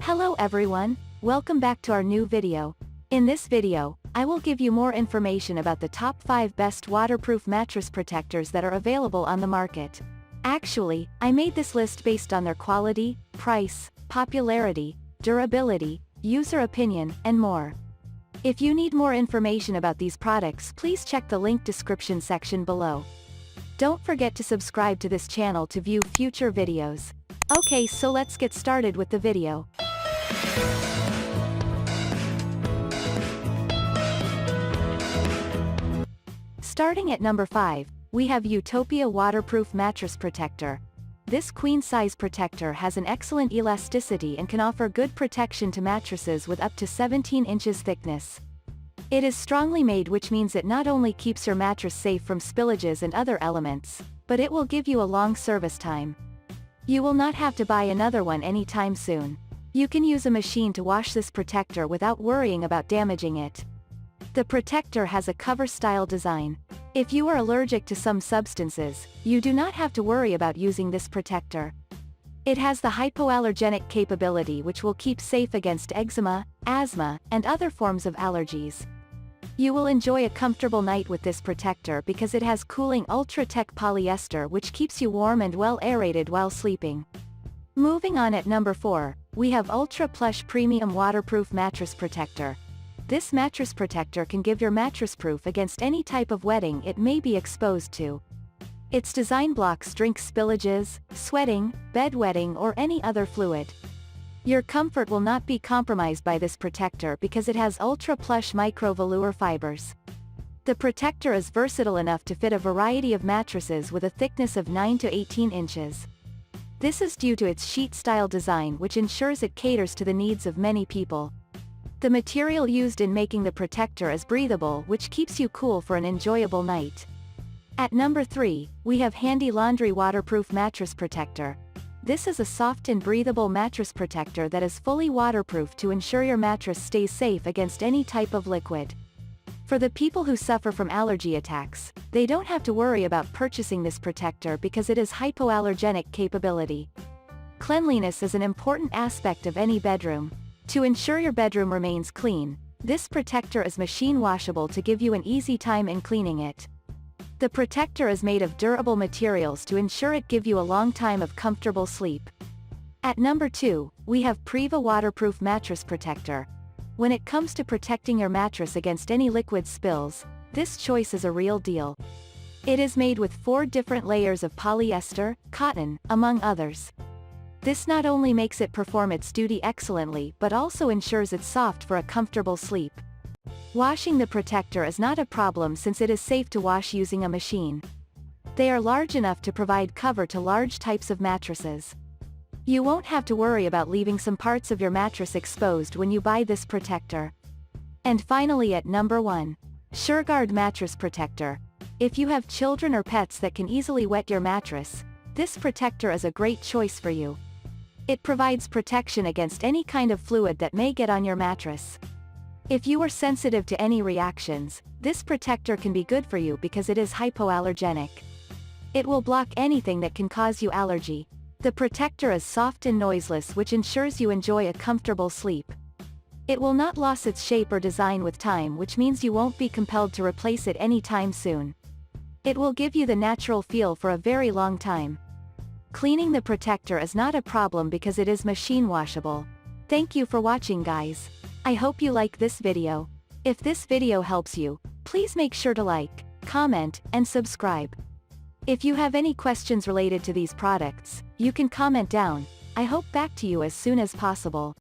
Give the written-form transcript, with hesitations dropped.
Hello everyone, welcome back to our new video. In this video, I will give you more information about the top 5 best waterproof mattress protectors that are available on the market. Actually, I made this list based on their quality, price, popularity, durability, user opinion, and more. If you need more information about these products, please check the link description section below. Don't forget to subscribe to this channel to view future videos. Okay, so let's get started with the video. Starting at number 5, we have Utopia Waterproof Mattress Protector. This queen-size protector has an excellent elasticity and can offer good protection to mattresses with up to 17 inches thickness. It is strongly made, which means it not only keeps your mattress safe from spillages and other elements, but it will give you a long service time. You will not have to buy another one anytime soon. You can use a machine to wash this protector without worrying about damaging it. The protector has a cover-style design. If you are allergic to some substances, you do not have to worry about using this protector. It has the hypoallergenic capability, which will keep safe against eczema, asthma, and other forms of allergies. You will enjoy a comfortable night with this protector because it has cooling ultra-tech polyester which keeps you warm and well aerated while sleeping. Moving on, at number 4, we have Ultra Plush Premium Waterproof Mattress Protector. This mattress protector can give your mattress proof against any type of wetting it may be exposed to. Its design blocks drink spillages, sweating, bedwetting, or any other fluid. Your comfort will not be compromised by this protector because it has ultra plush micro velour fibers. The protector is versatile enough to fit a variety of mattresses with a thickness of 9 to 18 inches. This is due to its sheet-style design, which ensures it caters to the needs of many people. The material used in making the protector is breathable, which keeps you cool for an enjoyable night. At number 3, we have Handy Laundry Waterproof Mattress Protector. This is a soft and breathable mattress protector that is fully waterproof to ensure your mattress stays safe against any type of liquid. For the people who suffer from allergy attacks, they don't have to worry about purchasing this protector because it has hypoallergenic capability. Cleanliness is an important aspect of any bedroom. To ensure your bedroom remains clean, this protector is machine washable to give you an easy time in cleaning it. The protector is made of durable materials to ensure it give you a long time of comfortable sleep. At number 2, we have PRIVA Waterproof Mattress Protector. When it comes to protecting your mattress against any liquid spills, this choice is a real deal. It is made with 4 different layers of polyester, cotton, among others. This not only makes it perform its duty excellently but also ensures it's soft for a comfortable sleep. Washing the protector is not a problem since it is safe to wash using a machine. They are large enough to provide cover to large types of mattresses. You won't have to worry about leaving some parts of your mattress exposed when you buy this protector. And finally, at number 1, Sureguard Mattress Protector. If you have children or pets that can easily wet your mattress, this protector is a great choice for you. It provides protection against any kind of fluid that may get on your mattress. If you are sensitive to any reactions, this protector can be good for you because it is hypoallergenic. It will block anything that can cause you allergy. The protector is soft and noiseless, which ensures you enjoy a comfortable sleep. It will not lose its shape or design with time, which means you won't be compelled to replace it anytime soon. It will give you the natural feel for a very long time. Cleaning the protector is not a problem because it is machine washable. Thank you for watching, guys. I hope you like this video. If this video helps you, please make sure to like, comment, and subscribe. If you have any questions related to these products, you can comment down. I hope back to you as soon as possible.